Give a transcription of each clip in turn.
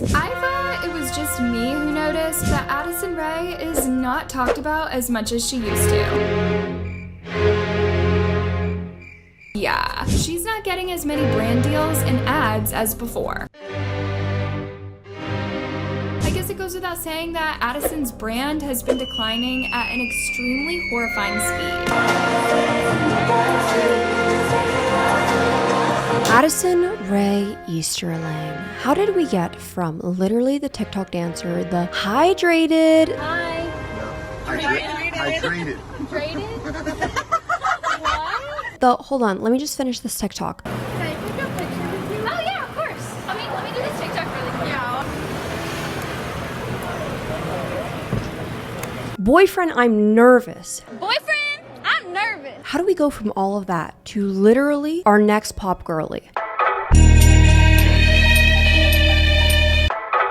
I thought it was just me who noticed that Addison Rae is not talked about as much as she used to. Yeah, she's not getting as many brand deals and ads as before. I guess it goes without saying that Addison's brand has been declining at an extremely horrifying speed. Addison Rae Easterling. How did we get from literally the TikTok dancer, the hydrated... Hi. Hydrated. Hydrated? What? The, hold on, let me just finish this TikTok. Can I take a picture with you? Oh yeah, of course. Let me do this TikTok really quick. Yeah. Boyfriend, I'm nervous. Boyfriend, I'm nervous. How do we go from all of that to literally our next pop girly?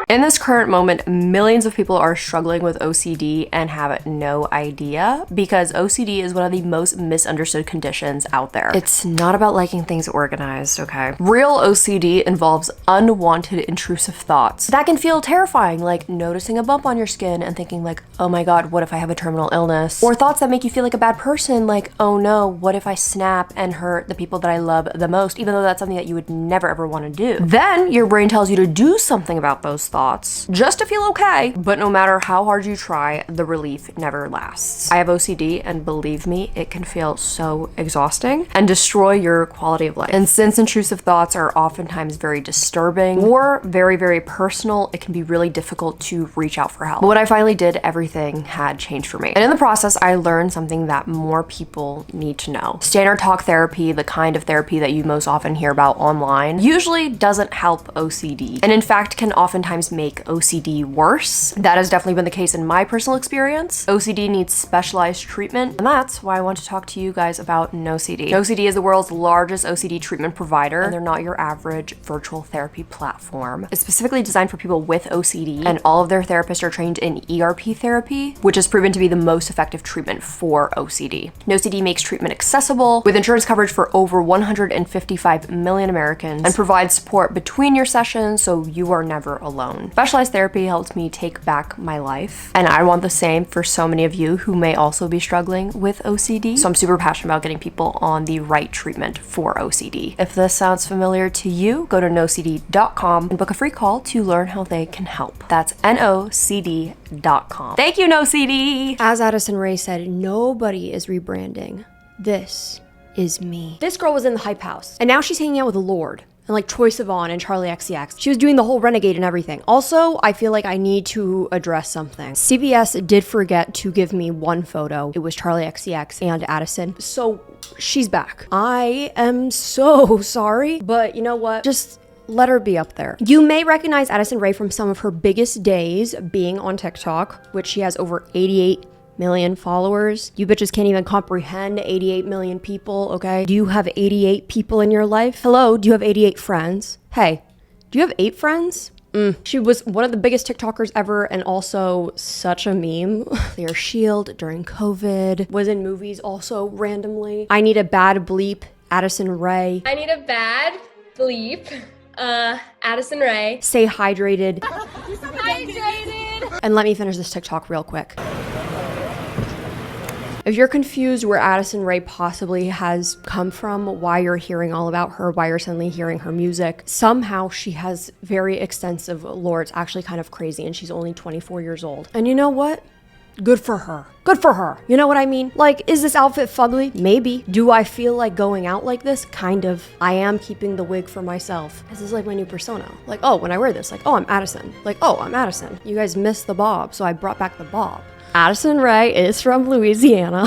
In this current moment, millions of people are struggling with OCD and have no idea because OCD is one of the most misunderstood conditions out there. It's not about liking things organized, okay? Real OCD involves unwanted intrusive thoughts that can feel terrifying, like noticing a bump on your skin and thinking like, oh my god, what if I have a terminal illness? Or thoughts that make you feel like a bad person, like, oh no, what if I snap and hurt the people that I love the most, even though that's something that you would never ever want to do. Then your brain tells you to do something about those thoughts just to feel okay, but no matter how hard you try, the relief never lasts. I have OCD, and believe me, it can feel so exhausting and destroy your quality of life. And since intrusive thoughts are oftentimes very disturbing or very, very personal, it can be really difficult to reach out for help. But when I finally did, everything had changed for me. And in the process, I learned something that more people need to know. Standard talk therapy, the kind of therapy that you most often hear about online, usually doesn't help OCD, and in fact can oftentimes make OCD worse. That has definitely been the case in my personal experience. OCD needs specialized treatment, and that's why I want to talk to you guys about NoCD. NoCD is the world's largest OCD treatment provider, and they're not your average virtual therapy platform. It's specifically designed for people with OCD, and all of their therapists are trained in ERP therapy, which is proven to be the most effective treatment for OCD. NoCD makes treatment accessible with insurance coverage for over 155 million Americans and provides support between your sessions so you are never alone. Specialized therapy helped me take back my life, and I want the same for so many of you who may also be struggling with OCD. So I'm super passionate about getting people on the right treatment for OCD. If this sounds familiar to you, go to nocd.com and book a free call to learn how they can help. That's nocd.com. Thank you, NoCD! As Addison Rae said, nobody is rebranding. This is me. This girl was in the Hype House, and now she's hanging out with the Lord. And like Troye Sivan and Charlie XCX. She was doing the whole renegade and everything. Also, I feel like I need to address something. CBS did forget to give me one photo. It was Charlie XCX and Addison. So she's back. I am so sorry, but you know what? Just let her be up there. You may recognize Addison Rae from some of her biggest days being on TikTok, which she has over 88 million followers. You bitches can't even comprehend 88 million people, okay? Do you have 88 people in your life? Hello, do you have 88 friends? Hey, do you have 8 friends? She was one of the biggest TikTokers ever and also such a meme. Their shield during COVID, was in movies also randomly. I need a bad bleep, Addison Rae. I need a bad bleep. Addison Rae. Stay hydrated. Hydrated. And let me finish this TikTok real quick. If you're confused where Addison Rae possibly has come from, why you're hearing all about her, why you're suddenly hearing her music, somehow she has very extensive lore. It's actually kind of crazy, and she's only 24 years old. And you know what? Good for her. Good for her. You know what I mean? Like, is this outfit fugly? Maybe. Do I feel like going out like this? Kind of. I am keeping the wig for myself. This is like my new persona. Like, oh, when I wear this, like, oh, I'm Addison. Like, oh, I'm Addison. You guys missed the bob, so I brought back the bob. Addison Rae is from Louisiana.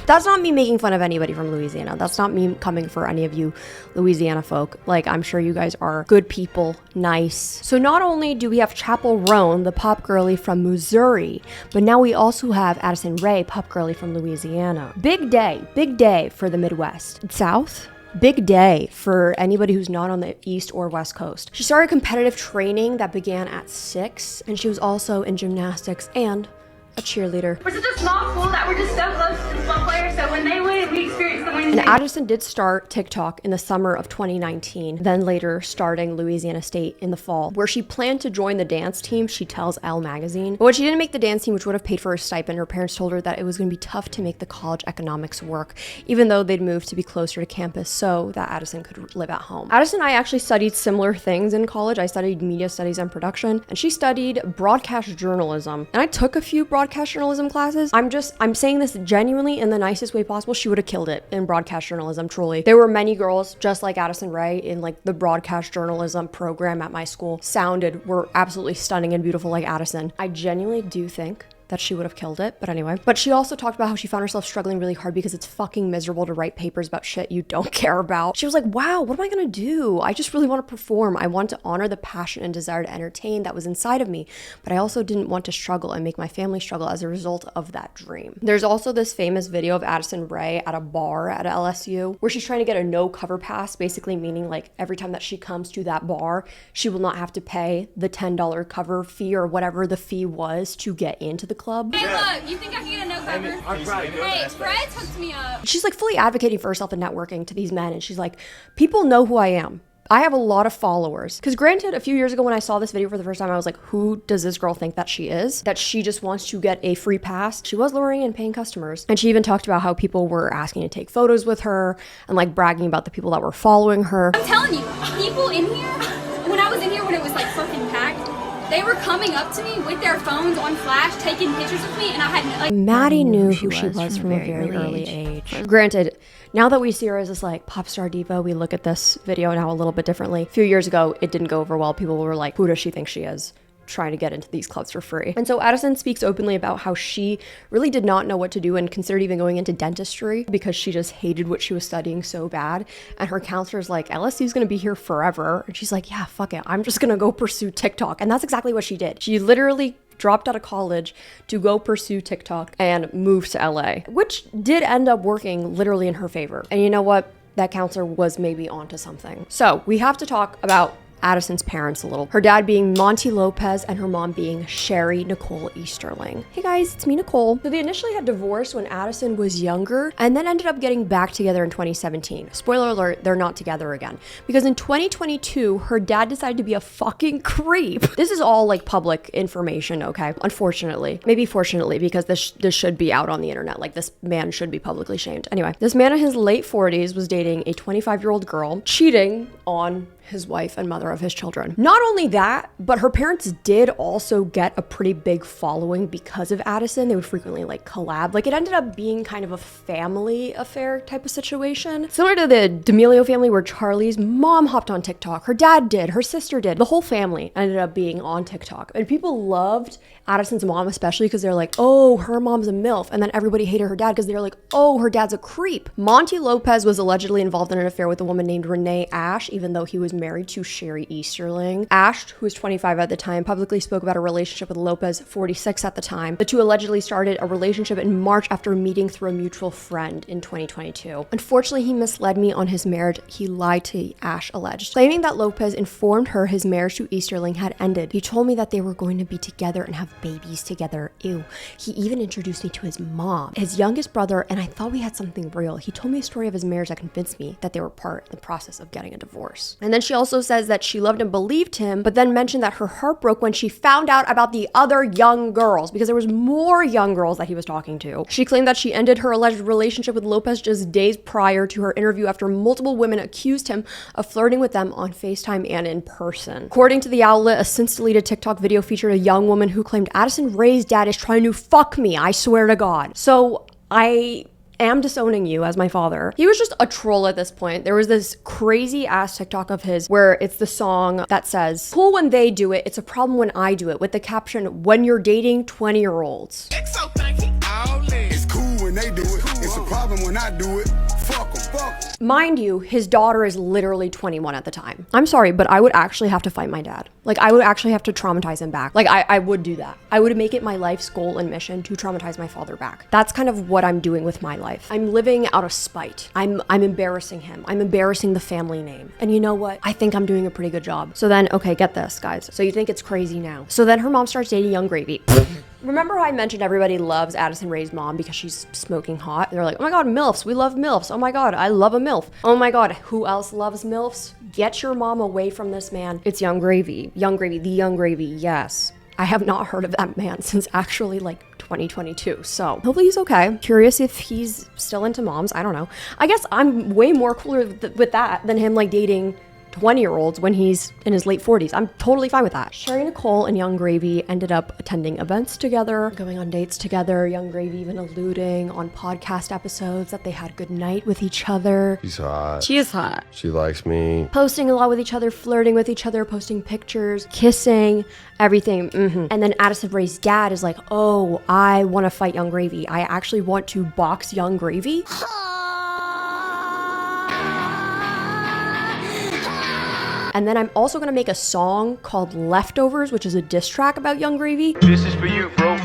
That's not me making fun of anybody from Louisiana. That's not me coming for any of you Louisiana folk. Like, I'm sure you guys are good people, nice. So not only do we have Chapel Roan, the pop girly from Missouri, but now we also have Addison Rae, pop girly from Louisiana. Big day for the Midwest. South? Big day for anybody who's not on the East or West Coast. She started competitive training that began at 6, and she was also in gymnastics and a cheerleader. We're such a small school that we're just so close to the small players, so when they win, we experience the win. And Addison did start TikTok in the summer of 2019, then later starting Louisiana State in the fall, where she planned to join the dance team, she tells Elle magazine. But when she didn't make the dance team, which would have paid for her stipend, her parents told her that it was going to be tough to make the college economics work, even though they'd moved to be closer to campus so that Addison could live at home. Addison and I actually studied similar things in college. I studied media studies and production, and she studied broadcast journalism. And I took a few broadcast journalism classes. I'm saying this genuinely in the nicest way possible. She would have killed it in broadcast journalism, truly. There were many girls just like Addison Rae in like the broadcast journalism program at my school were absolutely stunning and beautiful like Addison. I genuinely do think that she would have killed it, but anyway. But she also talked about how she found herself struggling really hard because it's fucking miserable to write papers about shit you don't care about. She was like, wow, what am I gonna do? I just really want to perform. I want to honor the passion and desire to entertain that was inside of me, but I also didn't want to struggle and make my family struggle as a result of that dream. There's also this famous video of Addison Rae at a bar at LSU where she's trying to get a no cover pass, basically meaning like every time that she comes to that bar, she will not have to pay the $10 cover fee or whatever the fee was to get into the club. Hey, look, you think I can get a no cover? Hey, Fred hooked me up. She's like fully advocating for herself and networking to these men, and she's like, people know who I am. I have a lot of followers. Because granted, a few years ago when I saw this video for the first time, I was like, who does this girl think that she is? That she just wants to get a free pass? She was luring in paying customers. And she even talked about how people were asking to take photos with her and like bragging about the people that were following her. I'm telling you, people in here, when I was in here when it was like freaking packed, they were coming up to me with their phones on flash, taking pictures of me, and I had like... Maddie knew who she was from a very early age. Granted, now that we see her as this like pop star diva, we look at this video now a little bit differently. A few years ago, it didn't go over well. People were like, who does she think she is? Trying to get into these clubs for free. And so Addison speaks openly about how she really did not know what to do and considered even going into dentistry because she just hated what she was studying so bad. And her counselor's like, LSU's gonna be here forever. And she's like, yeah, fuck it. I'm just gonna go pursue TikTok. And that's exactly what she did. She literally dropped out of college to go pursue TikTok and move to LA, which did end up working literally in her favor. And you know what? That counselor was maybe onto something. So we have to talk about Addison's parents a little. Her dad being Monty Lopez and her mom being Sherry Nicole Easterling. Hey guys, it's me, Nicole. So they initially had divorced when Addison was younger and then ended up getting back together in 2017. Spoiler alert, they're not together again. Because in 2022, her dad decided to be a fucking creep. This is all like public information, okay? Unfortunately. Maybe fortunately, because this should be out on the internet. Like this man should be publicly shamed. Anyway, this man in his late 40s was dating a 25-year-old girl, cheating on his wife and mother of his children. Not only that, but her parents did also get a pretty big following because of Addison. They would frequently like collab. Like it ended up being kind of a family affair type of situation. Similar to the D'Amelio family where Charlie's mom hopped on TikTok, her dad did, her sister did. The whole family ended up being on TikTok. And people loved Addison's mom, especially because they're like, oh, her mom's a MILF. And then everybody hated her dad because they're like, oh, her dad's a creep. Monty Lopez was allegedly involved in an affair with a woman named Renee Ash, even though he was married to Sherry Easterling. Ash, who was 25 at the time, publicly spoke about a relationship with Lopez, 46 at the time. The two allegedly started a relationship in March after meeting through a mutual friend in 2022. Unfortunately, he misled me on his marriage. He lied to Ash, alleged, claiming that Lopez informed her his marriage to Easterling had ended. He told me that they were going to be together and have babies together. Ew. He even introduced me to his mom, his youngest brother, and I thought we had something real. He told me a story of his marriage that convinced me that they were part in the process of getting a divorce. And then she also says that she loved and believed him, but then mentioned that her heart broke when she found out about the other young girls, because there was more young girls that he was talking to. She claimed that she ended her alleged relationship with Lopez just days prior to her interview after multiple women accused him of flirting with them on FaceTime and in person. According to the outlet, a since deleted TikTok video featured a young woman who claimed Addison Rae's dad is trying to fuck me, I swear to God. So I am disowning you as my father. He was just a troll at this point. There was this crazy ass TikTok of his where it's the song that says, cool when they do it, it's a problem when I do it, with the caption, when you're dating 20-year-olds. It's cool when they do it, it's a problem when I do it. Fuck 'em, fuck. Mind you, his daughter is literally 21 at the time. I'm sorry, but I would actually have to fight my dad. Like, I would actually have to traumatize him back. Like, I would do that. I would make it my life's goal and mission to traumatize my father back. That's kind of what I'm doing with my life. I'm living out of spite. I'm embarrassing him. I'm embarrassing the family name. And you know what? I think I'm doing a pretty good job. So then, okay, get this, guys. So you think it's crazy now. So then her mom starts dating Young Gravy. Remember how I mentioned everybody loves Addison Rae's mom because she's smoking hot? They're like, oh my god, MILFs, we love MILFs. Oh my god, I love a MILF. Oh my god, who else loves MILFs? Get your mom away from this man. It's Young Gravy. Young Gravy, the Young Gravy, yes. I have not heard of that man since actually like 2022. So hopefully he's okay. Curious if he's still into moms. I don't know. I guess I'm way more cooler with that than him like dating 20-year-olds when he's in his late 40s. I'm totally fine with that. Sherry, Nicole, and Young Gravy ended up attending events together, going on dates together. Young Gravy even alluding on podcast episodes that they had good night with each other. She's hot. She is hot. She likes me. Posting a lot with each other, flirting with each other, posting pictures, kissing, everything. And then Addison Rae's dad is like, oh, I want to fight Young Gravy. I actually want to box Young Gravy. And then I'm also gonna make a song called Leftovers, which is a diss track about Young Gravy. This is for you, bro.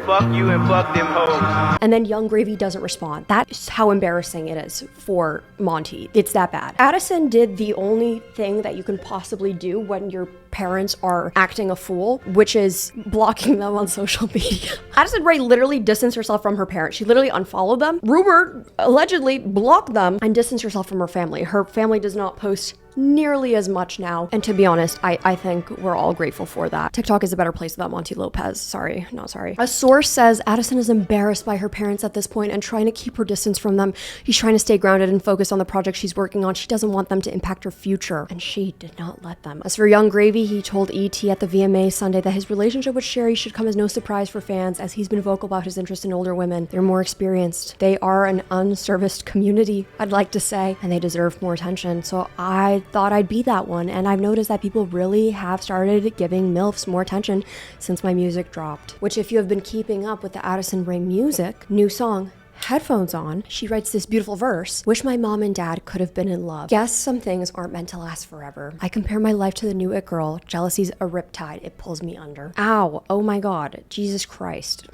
Fuck you and fuck them hoes. And then Young Gravy doesn't respond. That's how embarrassing it is for Monty. It's that bad. Addison did the only thing that you can possibly do when your parents are acting a fool, which is blocking them on social media. Addison Rae literally distanced herself from her parents. She literally unfollowed them. Rumor allegedly blocked them and distanced herself from her family. Her family does not post nearly as much now. And to be honest, I think we're all grateful for that. TikTok is a better place without Monty Lopez. Sorry, not sorry. A source says Addison is embarrassed by her parents at this point and trying to keep her distance from them. She's trying to stay grounded and focus on the project she's working on. She doesn't want them to impact her future, and she did not let them. As for Young Gravy, he told ET at the VMA Sunday that his relationship with Sherry should come as no surprise for fans, as he's been vocal about his interest in older women. They're more experienced. They are an unserviced community, I'd like to say, and they deserve more attention. So I thought I'd be that one, and I've noticed that people really have started giving MILFs more attention since my music dropped. Which, if you have been keeping up with the Addison Rae music, new song, Headphones On, she writes this beautiful verse: wish my mom and dad could have been in love. Guess some things aren't meant to last forever. I compare my life to the new it girl. Jealousy's a riptide, it pulls me under. Ow, oh my god, Jesus Christ.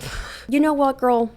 You know what, girl?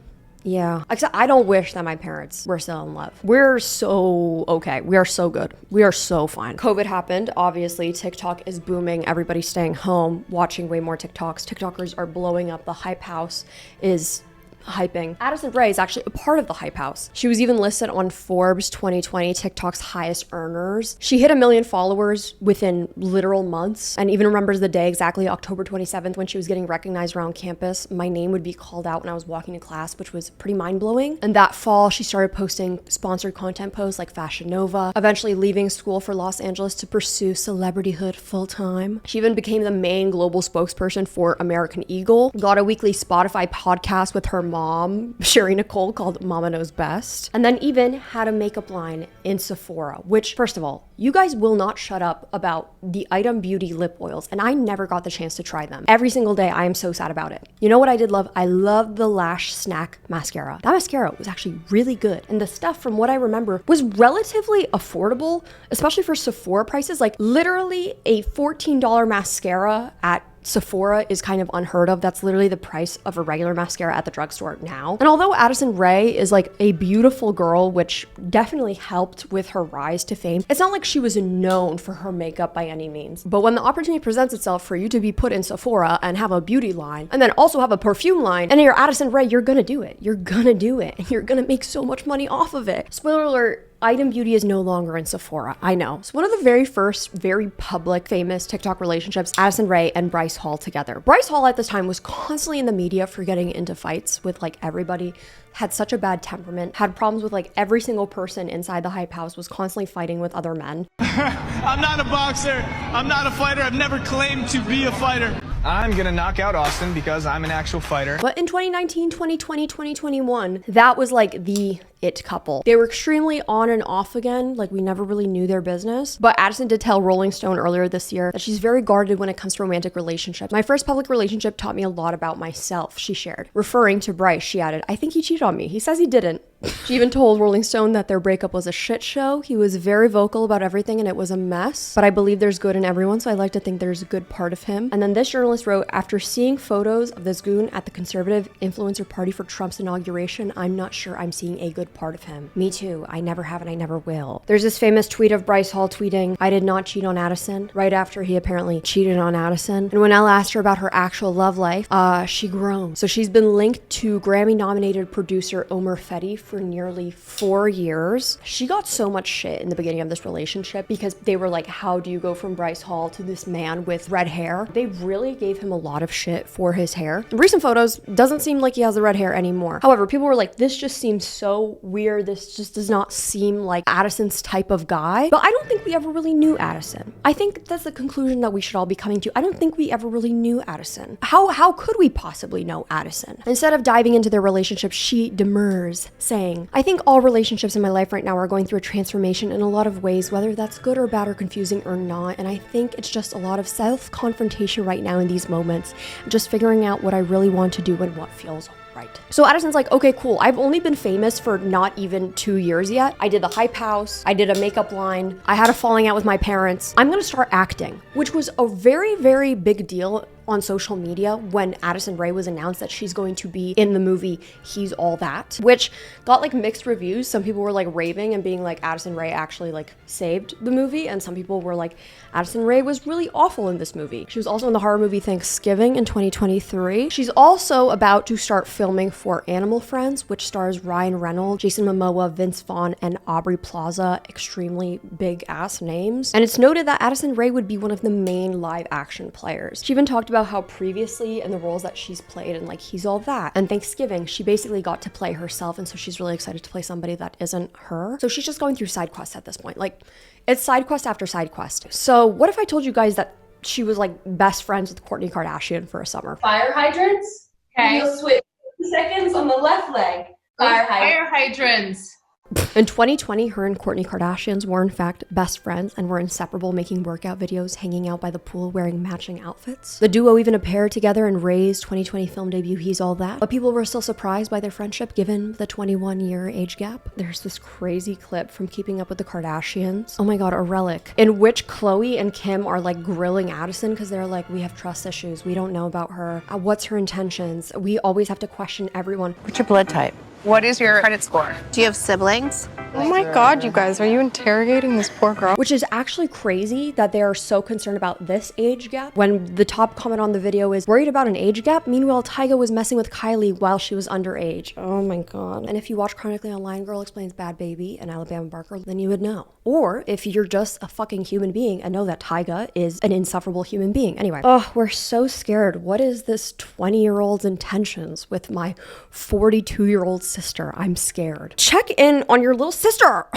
Yeah. Except I don't wish that my parents were still in love. We're so okay. We are so good. We are so fine. COVID happened. Obviously, TikTok is booming. Everybody's staying home, watching way more TikToks. TikTokers are blowing up. The Hype House is hyping. Addison Rae is actually a part of the Hype House. She was even listed on Forbes 2020 TikTok's highest earners. She hit 1 million followers within literal months, and even remembers the day exactly, October 27th, when she was getting recognized around campus. My name would be called out when I was walking to class, which was pretty mind-blowing. And that fall, she started posting sponsored content posts like Fashion Nova, eventually leaving school for Los Angeles to pursue celebrityhood full-time. She even became the main global spokesperson for American Eagle, got a weekly Spotify podcast with her mom, Sherry Nicole, called Mama Knows Best, and then even had a makeup line in Sephora, which, first of all, you guys will not shut up about the Item Beauty lip oils, and I never got the chance to try them. Every single day, I am so sad about it. You know what I did love? I loved the Lash Snack mascara. That mascara was actually really good, and the stuff, from what I remember, was relatively affordable, especially for Sephora prices. Like, literally a $14 mascara at Sephora is kind of unheard of. That's literally the price of a regular mascara at the drugstore now. And although Addison Rae is like a beautiful girl, which definitely helped with her rise to fame, it's not like she was known for her makeup by any means. But when the opportunity presents itself for you to be put in Sephora and have a beauty line, and then also have a perfume line, and you're Addison Rae, you're gonna do it. You're gonna do it. And you're gonna make so much money off of it. Spoiler alert, Item Beauty is no longer in Sephora. I know. It's one of the very first, very public, famous TikTok relationships, Addison Rae and Bryce Hall together. Bryce Hall at this time was constantly in the media for getting into fights with like everybody, had such a bad temperament, had problems with like every single person inside the Hype House, was constantly fighting with other men. I'm not a boxer. I'm not a fighter. I've never claimed to be a fighter. I'm gonna knock out Austin because I'm an actual fighter. But in 2019, 2020, 2021, that was like the it couple. They were extremely on and off again, like we never really knew their business. But Addison did tell Rolling Stone earlier this year that she's very guarded when it comes to romantic relationships. My first public relationship taught me a lot about myself, she shared. Referring to Bryce, she added, I think he cheated on me. He says he didn't. She even told Rolling Stone that their breakup was a shit show. He was very vocal about everything and it was a mess. But I believe there's good in everyone, so I like to think there's a good part of him. And then this journalist wrote, after seeing photos of this goon at the conservative influencer party for Trump's inauguration, I'm not sure I'm seeing a good part of him. Me too. I never have and I never will. There's this famous tweet of Bryce Hall tweeting, "I did not cheat on Addison," right after he apparently cheated on Addison. And when Elle asked her about her actual love life, she groaned. So she's been linked to Grammy-nominated producer Omer Fetty for nearly 4 years. She got so much shit in the beginning of this relationship because they were like, how do you go from Bryce Hall to this man with red hair? They really gave him a lot of shit for his hair. In recent photos, doesn't seem like he has the red hair anymore. However, people were like, this just seems so weird. This just does not seem like Addison's type of guy. But I don't think we ever really knew Addison. I think that's the conclusion that we should all be coming to. I don't think we ever really knew Addison. How could we possibly know Addison? Instead of diving into their relationship, she demurs, saying, "I think all relationships in my life right now are going through a transformation in a lot of ways, whether that's good or bad or confusing or not. And I think it's just a lot of self-confrontation right now in these moments, just figuring out what I really want to do and what feels right." So Addison's like, okay, cool. I've only been famous for not even 2 years yet. I did the Hype House. I did a makeup line. I had a falling out with my parents. I'm gonna start acting, which was a very, very big deal on social media when Addison Rae was announced that she's going to be in the movie He's All That, which got like mixed reviews. Some people were like raving and being like, Addison Rae actually like saved the movie, and some people were like, Addison Rae was really awful in this movie. She was also in the horror movie Thanksgiving in 2023. She's also about to start filming for Animal Friends, which stars Ryan Reynolds, Jason Momoa, Vince Vaughn, and Aubrey Plaza, extremely big ass names. And it's noted that Addison Rae would be one of the main live action players. She even talked about how previously in the roles that she's played in like He's All That and Thanksgiving, she basically got to play herself, and so she's really excited to play somebody that isn't her. So she's just going through side quests at this point. Like, it's side quest after side quest. So what if I told you guys that she was like best friends with Kourtney Kardashian for a summer? Fire hydrants. Okay. You'll switch 2 seconds on the left leg. Fire hydrants. In 2020, her and Kourtney Kardashians were in fact best friends and were inseparable, making workout videos, hanging out by the pool, wearing matching outfits. The duo even appeared together in Ray's 2020 film debut, He's All That, but people were still surprised by their friendship given the 21-year age gap. There's this crazy clip from Keeping Up with the Kardashians. Oh my god, a relic, in which Khloe and Kim are like grilling Addison because they're like, we have trust issues, we don't know about her, what's her intentions, we always have to question everyone. What's your blood type? What is your credit score? Do you have siblings? Oh my god, you guys, are you interrogating this poor girl? Which is actually crazy that they are so concerned about this age gap when the top comment on the video is worried about an age gap. Meanwhile, Tyga was messing with Kylie while she was underage. Oh my god. And if you watch Chronically Online, Girl Explains Bad Baby and Alabama Barker, then you would know. Or if you're just a fucking human being and know that Tyga is an insufferable human being. Anyway, oh, we're so scared. What is this 20-year-old's intentions with my 42-year-old sister? I'm scared. Check in on your little sister.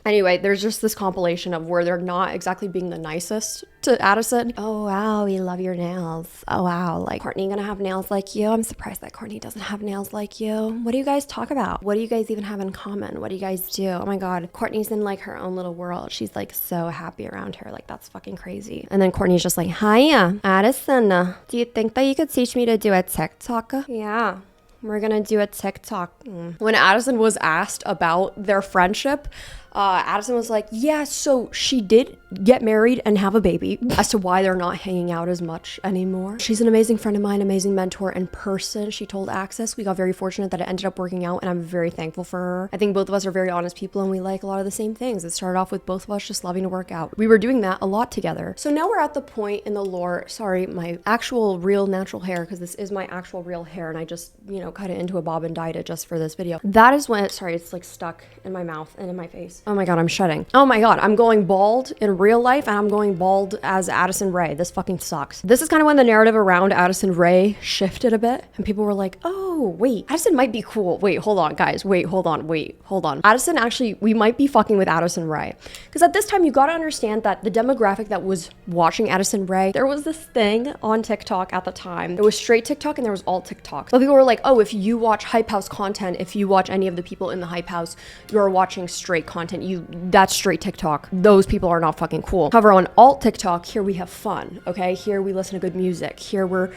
Anyway, there's just this compilation of where they're not exactly being the nicest to Addison. Oh wow, we love your nails. Oh wow, like Kourtney gonna have nails like you? I'm surprised that Kourtney doesn't have nails like you. What do you guys talk about? What do you guys even have in common? What do you guys do? Oh my god, Kourtney's in like her own little world. She's like so happy around her. Like that's fucking crazy. And then Kourtney's just like, hiya, Addison. Do you think that you could teach me to do a TikTok? Yeah. We're gonna do a TikTok. When Addison was asked about their friendship, Addison was like, yeah, so she did get married and have a baby. As to why they're not hanging out as much anymore. She's an amazing friend of mine, amazing mentor in person, she told Access. We got very fortunate that it ended up working out, and I'm very thankful for her. I think both of us are very honest people, and we like a lot of the same things. It started off with both of us just loving to work out. We were doing that a lot together. So now we're at the point in the lore, sorry, my actual real natural hair, because this is my actual real hair, and I just, you know, cut it into a bob and dyed it just for this video. That is when, sorry, it's like stuck in my mouth and in my face. Oh my god, I'm shedding. Oh my god, I'm going bald in real life and I'm going bald as Addison Rae. This fucking sucks. This is kind of when the narrative around Addison Rae shifted a bit and people were like, oh, wait, Addison might be cool. Wait, hold on, guys. Wait, hold on. Addison, actually, we might be fucking with Addison Rae. Because at this time, you gotta understand that the demographic that was watching Addison Rae, there was this thing on TikTok at the time. There was straight TikTok and there was alt TikTok. But people were like, oh, if you watch Hype House content, if you watch any of the people in the Hype House, you're watching straight content. That's straight TikTok. Those people are not fucking cool. However, on alt TikTok, here we have fun, okay? Here we listen to good music. Here we're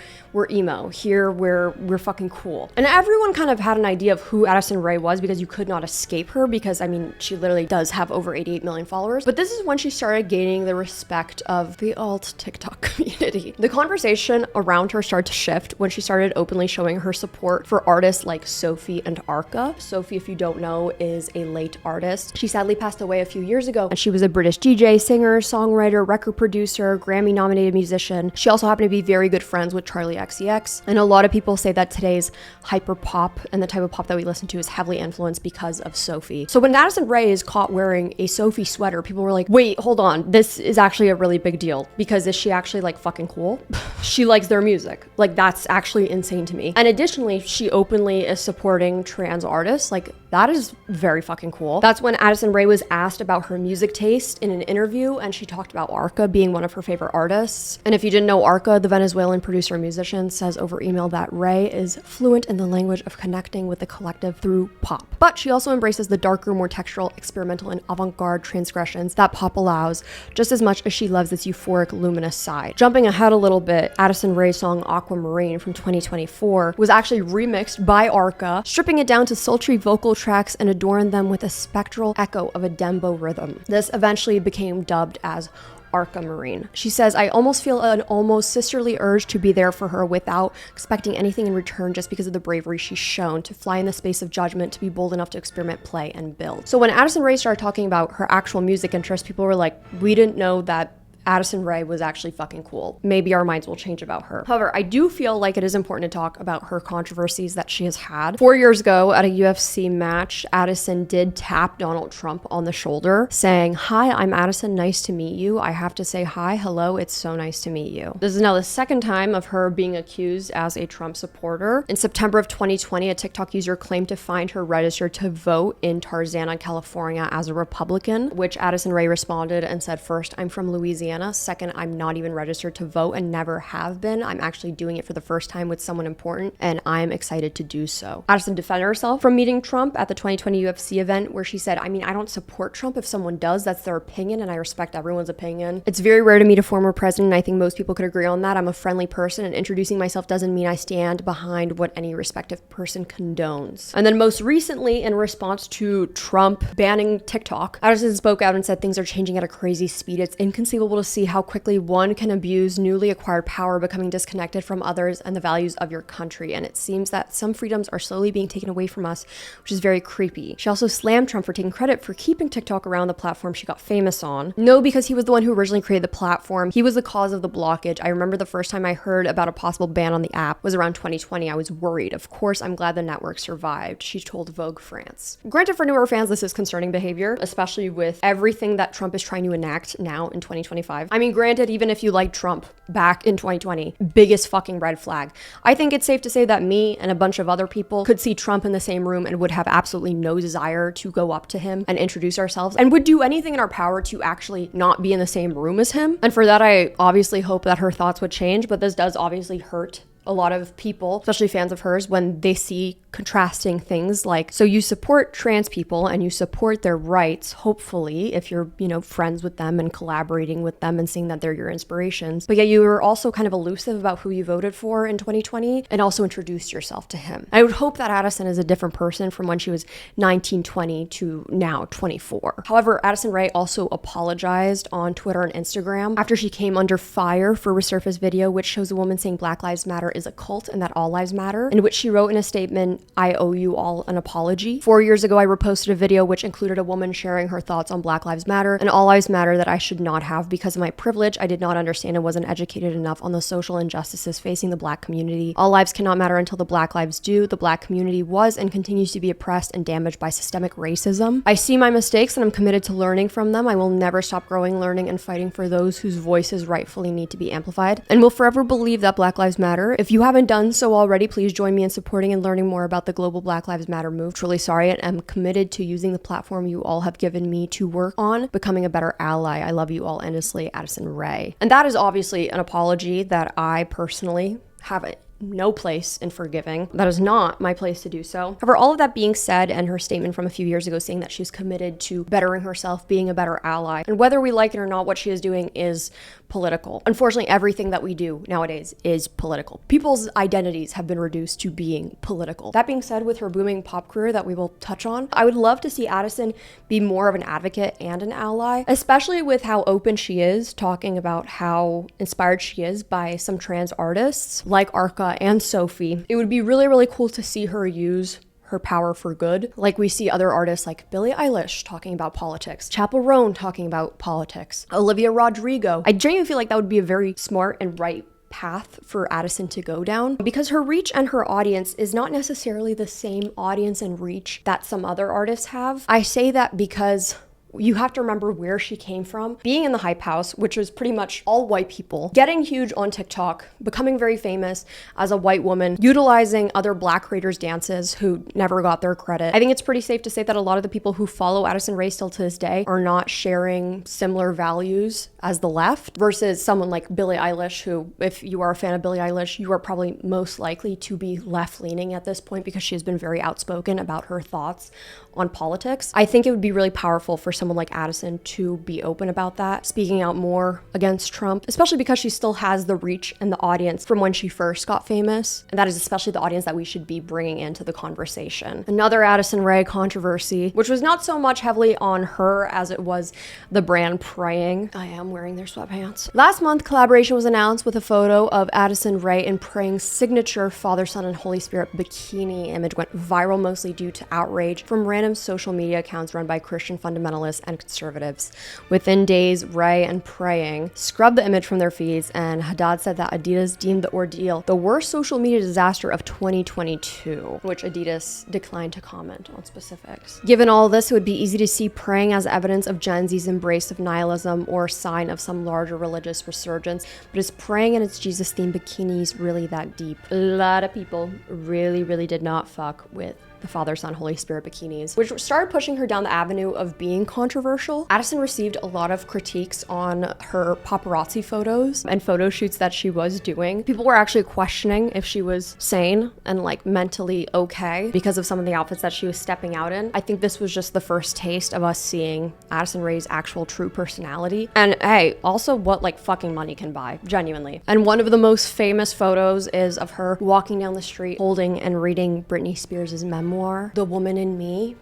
emo. Here we're fucking cool. And everyone kind of had an idea of who Addison Rae was because you could not escape her because, I mean, she literally does have over 88 million followers. But this is when she started gaining the respect of the alt TikTok community. The conversation around her started to shift when she started openly showing her support for artists like Sophie and Arca. Sophie, if you don't know, is a late artist. She sadly passed away a few years ago, and she was a British DJ, singer, songwriter, record producer, Grammy-nominated musician. She also happened to be very good friends with Charlie XCX, and a lot of people say that today's hyper pop and the type of pop that we listen to is heavily influenced because of Sophie. So when Addison Rae is caught wearing a Sophie sweater, people were like, wait, hold on, this is actually a really big deal, because is she actually like fucking cool? She likes their music. Like, that's actually insane to me. And additionally, she openly is supporting trans artists. Like, that is very fucking cool. That's when Addison Rae was asked about her music taste in an interview, and she talked about Arca being one of her favorite artists. And if you didn't know, Arca, the Venezuelan producer and musician, says over email that Rae is fluent in the language of connecting with the collective through pop. But she also embraces the darker, more textural, experimental, and avant-garde transgressions that pop allows, just as much as she loves its euphoric, luminous side. Jumping ahead a little bit, Addison Rae's song Aquamarine from 2024 was actually remixed by Arca, stripping it down to sultry vocal tracks and adorning them with a spectral echo of a dembow rhythm. This eventually became dubbed as Arca Marine. She says, I almost feel an almost sisterly urge to be there for her without expecting anything in return, just because of the bravery she's shown to fly in the space of judgment, to be bold enough to experiment, play, and build. So when Addison Rae started talking about her actual music interests, people were like, we didn't know that Addison Rae was actually fucking cool. Maybe our minds will change about her. However, I do feel like it is important to talk about her controversies that she has had. 4 years ago at a UFC match, Addison did tap Donald Trump on the shoulder, saying, hi, I'm Addison, nice to meet you. I have to say hi, hello, it's so nice to meet you. This is now the second time of her being accused as a Trump supporter. In September of 2020, a TikTok user claimed to find her registered to vote in Tarzana, California as a Republican, which Addison Rae responded and said, first, I'm from Louisiana. Second, I'm not even registered to vote and never have been. I'm actually doing it for the first time with someone important, and I'm excited to do so. Addison defended herself from meeting Trump at the 2020 UFC event, where she said, I mean, I don't support Trump. If someone does, that's their opinion, and I respect everyone's opinion. It's very rare to meet a former president, and I think most people could agree on that. I'm a friendly person, and introducing myself doesn't mean I stand behind what any respective person condones. And then most recently, in response to Trump banning TikTok, Addison spoke out and said things are changing at a crazy speed. It's inconceivable to see how quickly one can abuse newly acquired power, becoming disconnected from others and the values of your country. And it seems that some freedoms are slowly being taken away from us, which is very creepy. She also slammed Trump for taking credit for keeping TikTok around the platform she got famous on. No, because he was the one who originally created the platform. He was the cause of the blockage. I remember the first time I heard about a possible ban on the app was around 2020. I was worried. Of course, I'm glad the network survived, she told Vogue France. Granted, for newer fans, this is concerning behavior, especially with everything that Trump is trying to enact now in 2025. I mean, granted, even if you liked Trump back in 2020, biggest fucking red flag. I think it's safe to say that me and a bunch of other people could see Trump in the same room and would have absolutely no desire to go up to him and introduce ourselves, and would do anything in our power to actually not be in the same room as him. And for that, I obviously hope that her thoughts would change, but this does obviously hurt a lot of people, especially fans of hers, when they see contrasting things like, so you support trans people and you support their rights, hopefully, if you're, friends with them and collaborating with them and seeing that they're your inspirations. But yet you were also kind of elusive about who you voted for in 2020 and also introduced yourself to him. I would hope that Addison is a different person from when she was 19, 20 to now 24. However, Addison Rae also apologized on Twitter and Instagram after she came under fire for a resurfaced video, which shows a woman saying Black Lives Matter is a cult and that all lives matter, in which she wrote in a statement, I owe you all an apology. 4 years ago, I reposted a video which included a woman sharing her thoughts on Black Lives Matter and all lives matter that I should not have because of my privilege. I did not understand and wasn't educated enough on the social injustices facing the Black community. All lives cannot matter until the Black lives do. The Black community was and continues to be oppressed and damaged by systemic racism. I see my mistakes and I'm committed to learning from them. I will never stop growing, learning, and fighting for those whose voices rightfully need to be amplified, and will forever believe that Black Lives Matter. If you haven't done so already, please join me in supporting and learning more about the global Black Lives Matter move. Truly sorry, and am committed to using the platform you all have given me to work on becoming a better ally. I love you all endlessly, Addison Rae. And that is obviously an apology that I personally have no place in forgiving. That is not my place to do so. However, all of that being said, and her statement from a few years ago saying that she's committed to bettering herself, being a better ally, and whether we like it or not, what she is doing is political. Unfortunately, everything that we do nowadays is political. People's identities have been reduced to being political. That being said, with her booming pop career that we will touch on, I would love to see Addison be more of an advocate and an ally, especially with how open she is, talking about how inspired she is by some trans artists like Arca and Sophie. It would be really, really cool to see her use her power for good, like we see other artists like Billie Eilish talking about politics, Chappell Roan talking about politics, Olivia Rodrigo. I genuinely feel like that would be a very smart and right path for Addison to go down, because her reach and her audience is not necessarily the same audience and reach that some other artists have. I say that because you have to remember where she came from. Being in the Hype House, which was pretty much all white people, getting huge on TikTok, becoming very famous as a white woman, utilizing other Black creators' dances who never got their credit. I think it's pretty safe to say that a lot of the people who follow Addison Rae still to this day are not sharing similar values as the left, versus someone like Billie Eilish, who, if you are a fan of Billie Eilish, you are probably most likely to be left-leaning at this point because she has been very outspoken about her thoughts on politics. I think it would be really powerful for someone like Addison to be open about that, speaking out more against Trump, especially because she still has the reach and the audience from when she first got famous. And that is especially the audience that we should be bringing into the conversation. Another Addison Rae controversy, which was not so much heavily on her as it was the brand Praying. I am wearing their sweatpants. Last month, collaboration was announced with a photo of Addison Rae and Praying's signature Father, Son, and Holy Spirit bikini image went viral mostly due to outrage from random social media accounts run by Christian fundamentalists and conservatives. Within days, Rae and Praying scrubbed the image from their feeds, and Haddad said that Adidas deemed the ordeal the worst social media disaster of 2022, which Adidas declined to comment on specifics. Given all this, it would be easy to see Praying as evidence of Gen Z's embrace of nihilism or a sign of some larger religious resurgence, but is Praying and its Jesus-themed bikinis really that deep? A lot of people really did not fuck with the Father, Son, Holy Spirit bikinis, which started pushing her down the avenue of being controversial. Addison received a lot of critiques on her paparazzi photos and photo shoots that she was doing. People were actually questioning if she was sane and like mentally okay because of some of the outfits that she was stepping out in. I think this was just the first taste of us seeing Addison Rae's actual true personality. And hey, also what like fucking money can buy, genuinely. And one of the most famous photos is of her walking down the street holding and reading Britney Spears' memoir, The Woman in Me.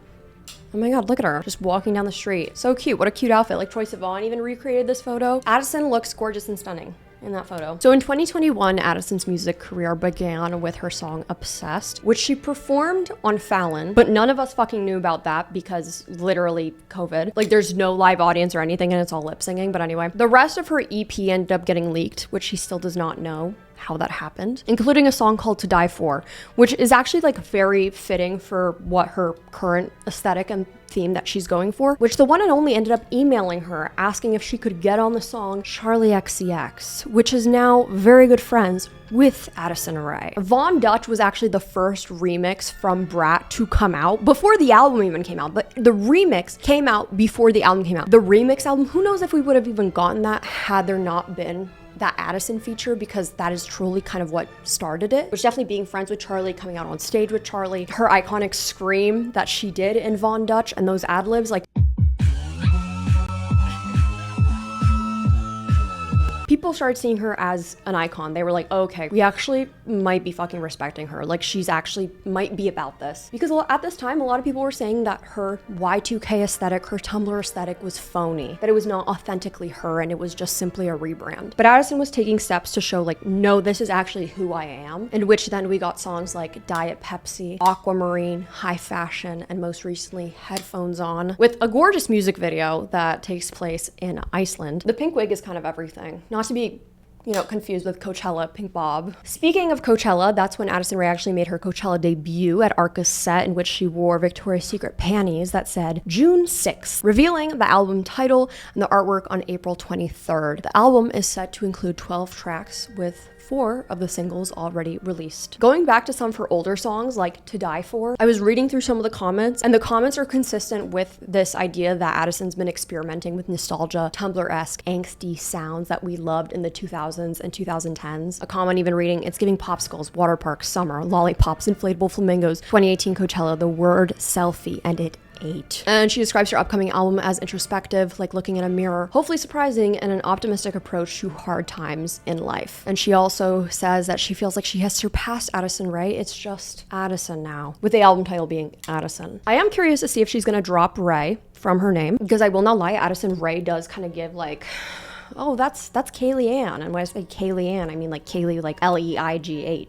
Oh my god, look at her, just walking down the street. So cute. What a cute outfit. Like Troye Sivan even recreated this photo. Addison looks gorgeous and stunning in that photo. So in 2021, Addison's music career began with her song Obsessed, which she performed on Fallon, but none of us fucking knew about that because literally COVID. Like there's no live audience or anything and it's all lip singing, but anyway. The rest of her EP ended up getting leaked, which she still does not know how that happened, including a song called To Die For, which is actually like very fitting for what her current aesthetic and theme that she's going for, which the one and only ended up emailing her asking if she could get on the song Charlie XCX, which is now very good friends with Addison Rae. Von Dutch was actually the first remix from Brat to come out before the album even came out, but the remix came out before the album came out. The remix album, who knows if we would have even gotten that had there not been that Addison feature, because that is truly kind of what started it, which definitely being friends with Charlie, coming out on stage with Charlie, her iconic scream that she did in Von Dutch and those ad-libs, like people started seeing her as an icon. They were like, oh, okay, we actually might be fucking respecting her. Like she's actually might be about this. Because at this time, a lot of people were saying that her Y2K aesthetic, her Tumblr aesthetic was phony, that it was not authentically her and it was just simply a rebrand. But Addison was taking steps to show like, no, this is actually who I am. In which then we got songs like Diet Pepsi, Aquamarine, High Fashion, and most recently Headphones On, with a gorgeous music video that takes place in Iceland. The pink wig is kind of everything. Not to be, you know, confused with Coachella Pink Bob. Speaking of Coachella, that's when Addison Rae actually made her Coachella debut at Arca's set, in which she wore Victoria's Secret panties that said June 6th, revealing the album title and the artwork on April 23rd. The album is set to include 12 tracks with 4 of the singles already released. Going back to some of her older songs like To Die For, I was reading through some of the comments, and the comments are consistent with this idea that Addison's been experimenting with nostalgia, Tumblr-esque, angsty sounds that we loved in the 2000s 2000s and 2010s. A comment even reading, it's giving popsicles, water parks, summer, lollipops, inflatable flamingos, 2018 Coachella, the word selfie, and it ate. And she describes her upcoming album as introspective, like looking in a mirror, hopefully surprising, and an optimistic approach to hard times in life. And she also says that she feels like she has surpassed Addison Rae. It's just Addison now, with the album title being Addison. I am curious to see if she's gonna drop Rae from her name, because I will not lie, Addison Rae does kind of give like, oh, that's Kaylee Ann. And when I say Kaylee Ann, I mean like Kaylee, like Leigh.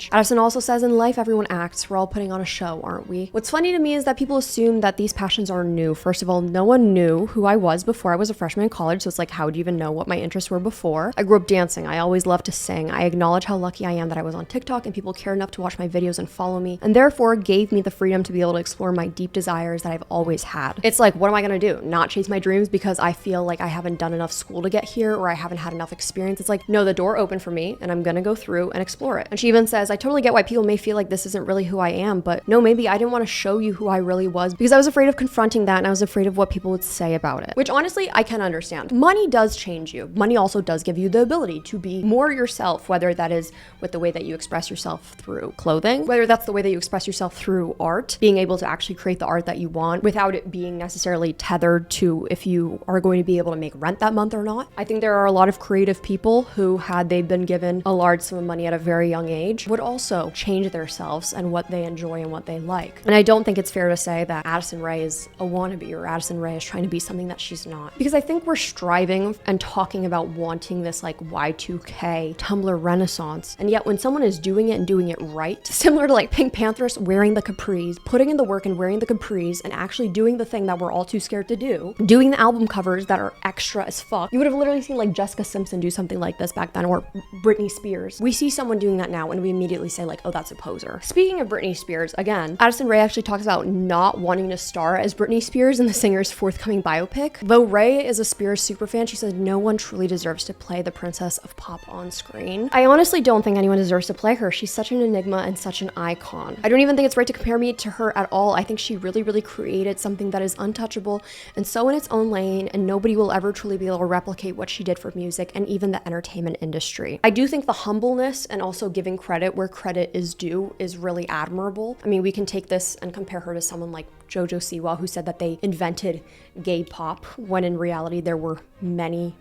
Addison also says, in life, everyone acts. We're all putting on a show, aren't we? What's funny to me is that people assume that these passions are new. First of all, no one knew who I was before I was a freshman in college. So it's like, how do you even know what my interests were before? I grew up dancing. I always loved to sing. I acknowledge how lucky I am that I was on TikTok and people care enough to watch my videos and follow me, and therefore gave me the freedom to be able to explore my deep desires that I've always had. It's like, what am I gonna do? Not chase my dreams because I feel like I haven't done enough school to get here, or I haven't had enough experience? It's like, no, the door opened for me and I'm gonna go through and explore it. And she even says, I totally get why people may feel like this isn't really who I am, but no, maybe I didn't want to show you who I really was because I was afraid of confronting that, and I was afraid of what people would say about it, which honestly, I can understand. Money does change you. Money also does give you the ability to be more yourself, whether that is with the way that you express yourself through clothing, whether that's the way that you express yourself through art, being able to actually create the art that you want without it being necessarily tethered to if you are going to be able to make rent that month or not. I think there are a lot of creative people who, had they been given a large sum of money at a very young age, would also change themselves and what they enjoy and what they like. And I don't think it's fair to say that Addison Rae is a wannabe, or Addison Rae is trying to be something that she's not. Because I think we're striving and talking about wanting this like Y2K Tumblr renaissance, and yet when someone is doing it and doing it right, similar to like Pink Panthers wearing the capris, putting in the work and wearing the capris and actually doing the thing that we're all too scared to do, doing the album covers that are extra as fuck. You would have literally seen like Jessica Simpson do something like this back then, or Britney Spears. We see someone doing that now and we immediately say like, oh, that's a poser. Speaking of Britney Spears, again, Addison Rae actually talks about not wanting to star as Britney Spears in the singer's forthcoming biopic. Though Rae is a Spears superfan, she says no one truly deserves to play the princess of pop on screen. I honestly don't think anyone deserves to play her. She's such an enigma and such an icon. I don't even think it's right to compare me to her at all. I think she really created something that is untouchable and so in its own lane, and nobody will ever truly be able to replicate what she did for music and even the entertainment industry. I do think the humbleness and also giving credit where credit is due is really admirable. I mean, we can take this and compare her to someone like JoJo Siwa, who said that they invented gay pop, when in reality there were many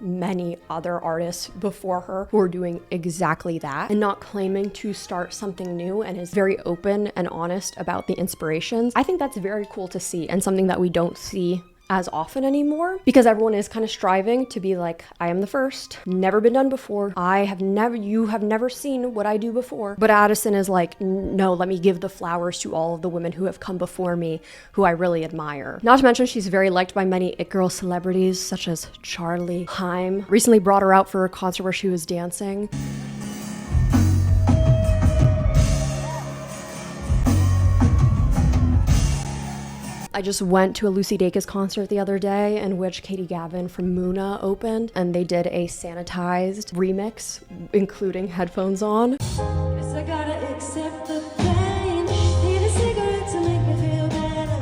other artists before her who were doing exactly that and not claiming to start something new, and is very open and honest about the inspirations. I think that's very cool to see, and something that we don't see as often anymore, because everyone is kind of striving to be like, I am the first, never been done before, you have never seen what I do before. But Addison is like, no, let me give the flowers to all of the women who have come before me, who I really admire. Not to mention, she's very liked by many it girl celebrities such as Charlie Haim. Recently brought her out for a concert where she was dancing. I just went to a Lucy Dacus concert the other day in which Katie Gavin from Muna opened, and they did a sanitized remix, including headphones on. Guess I gotta accept the pain. Need a cigarette to make me feel better.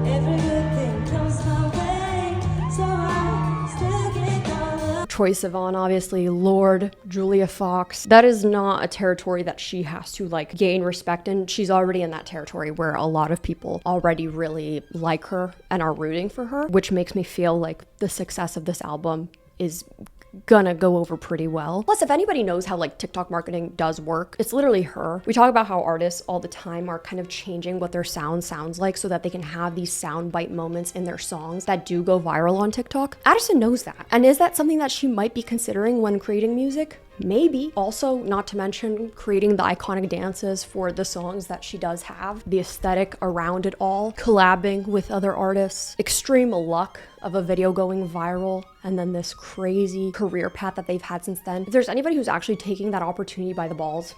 Every good thing comes my way, so I still get caught up. Troye Sivan, obviously, Lorde, Julia Fox. That is not a territory that she has to like gain respect in. She's already in that territory where a lot of people already really like her and are rooting for her, which makes me feel like the success of this album is gonna go over pretty well. Plus, if anybody knows how like TikTok marketing does work, it's literally her. We talk about how artists all the time are kind of changing what their sound sounds like so that they can have these soundbite moments in their songs that do go viral on TikTok. Addison knows that. And is that something that she might be considering when creating music? Maybe. Also, not to mention creating the iconic dances for the songs that she does have, the aesthetic around it all, collabing with other artists, extreme luck of a video going viral, and then this crazy career path that they've had since then. If there's anybody who's actually taking that opportunity by the balls,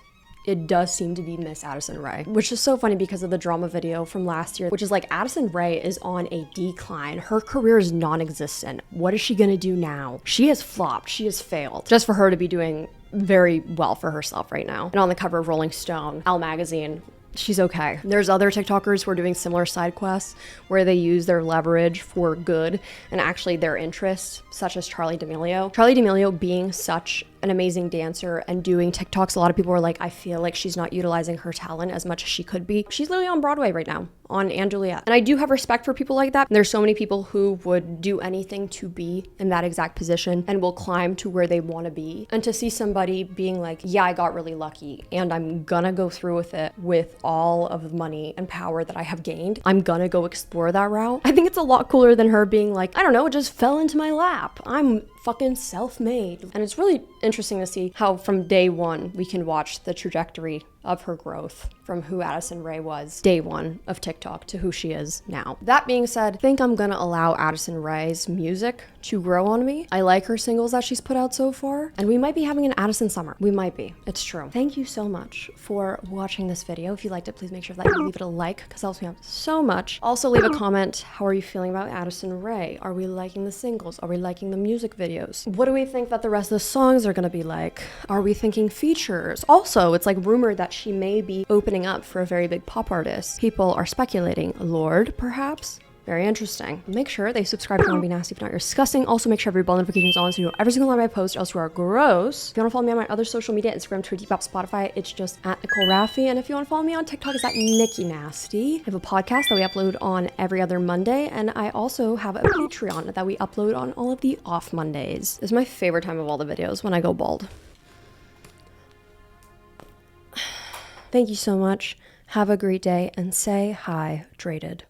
it does seem to be Miss Addison Rae, which is so funny because of the drama video from last year, which is like, Addison Rae is on a decline. Her career is non-existent. What is she gonna do now? She has flopped. She has failed. Just for her to be doing very well for herself right now. And on the cover of Rolling Stone, Elle magazine, she's okay. There's other TikTokers who are doing similar side quests where they use their leverage for good and actually their interests, such as Charli D'Amelio. Charli D'Amelio being such an amazing dancer and doing TikToks. A lot of people were like, I feel like she's not utilizing her talent as much as she could be. She's literally on Broadway right now, on & Juliet. And I do have respect for people like that. And there's so many people who would do anything to be in that exact position and will climb to where they want to be. And to see somebody being like, yeah, I got really lucky and I'm gonna go through with it with all of the money and power that I have gained. I'm gonna go explore that route. I think it's a lot cooler than her being like, I don't know, it just fell into my lap. I'm fucking self-made. And it's really interesting to see how from day one we can watch the trajectory of her growth from who Addison Rae was day one of TikTok to who she is now. That being said, I think I'm gonna allow Addison Rae's music to grow on me. I like her singles that she's put out so far, and we might be having an Addison summer. We might be. It's true. Thank you so much for watching this video. If you liked it, please make sure that you leave it a like, because it helps me out so much. Also leave a comment. How are you feeling about Addison Rae? Are we liking the singles? Are we liking the music videos? What do we think that the rest of the songs are gonna be like? Are we thinking features? Also, it's like rumored that she may be opening up for a very big pop artist. People are speculating. Lorde, perhaps? Very interesting. Make sure they subscribe if you want to be nasty, if not you're disgusting. Also make sure every bell notifications on so you know every single time I post, else you are gross. If you want to follow me on my other social media, Instagram, Twitter, Depop, Spotify, it's just at Nicole Rafiee. And if you want to follow me on TikTok, it's at Nikki Nasty. I have a podcast that we upload on every other Monday, and I also have a Patreon that we upload on all of the off Mondays. This is my favorite time of all the videos, when I go bald. Thank you so much. Have a great day and stay hydrated.